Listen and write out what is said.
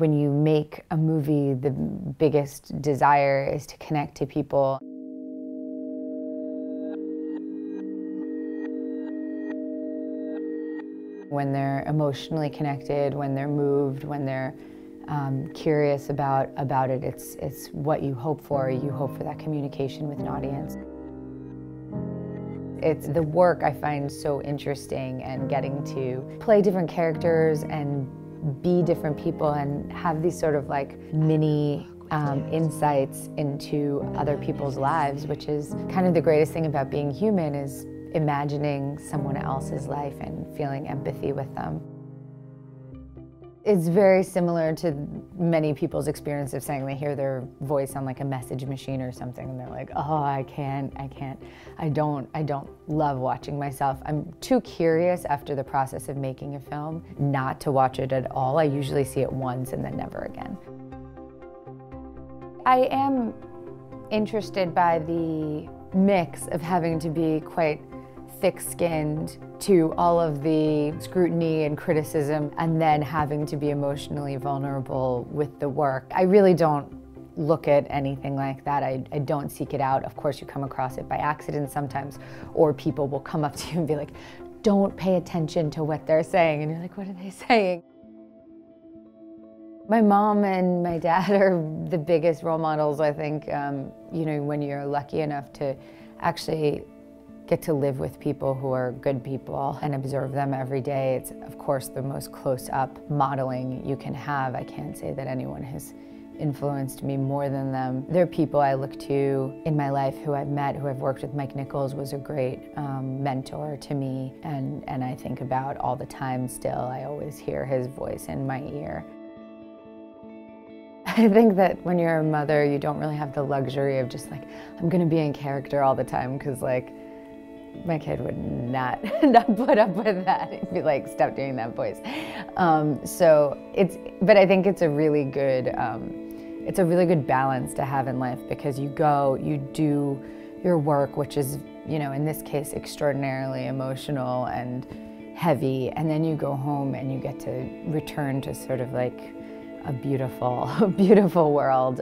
When you make a movie, the biggest desire is to connect to people. When they're emotionally connected, when they're moved, when they're curious about it, it's what you hope for. You hope for that communication with an audience. It's the work I find so interesting, and getting to play different characters and be different people and have these sort of like mini insights into other people's lives, which is kind of the greatest thing about being human, is imagining someone else's life and feeling empathy with them. It's very similar to many people's experience of saying they hear their voice on like a message machine or something, and they're like, oh, I don't love watching myself. I'm too curious after the process of making a film not to watch it at all. I usually see it once and then never again. I am interested by the mix of having to be quite thick-skinned to all of the scrutiny and criticism, and then having to be emotionally vulnerable with the work. I really don't look at anything like that. I don't seek it out. Of course, you come across it by accident sometimes, or people will come up to you and be like, don't pay attention to what they're saying. And you're like, what are they saying? My mom and my dad are the biggest role models, I think. You know, when you're lucky enough to actually get to live with people who are good people and observe them every day, it's of course the most close-up modeling you can have. I can't say that anyone has influenced me more than them. There are people I look to in my life who I've met, who I've worked with. Mike Nichols was a great mentor to me, and I think about all the time still. I always hear his voice in my ear. I think that when you're a mother, you don't really have the luxury of just like, I'm gonna be in character all the time, because like, my kid would not put up with that. He'd be like, stop doing that voice. But I think it's a really good balance to have in life, because you go, you do your work, which is, you know, in this case, extraordinarily emotional and heavy, and then you go home and you get to return to sort of like a beautiful, beautiful world.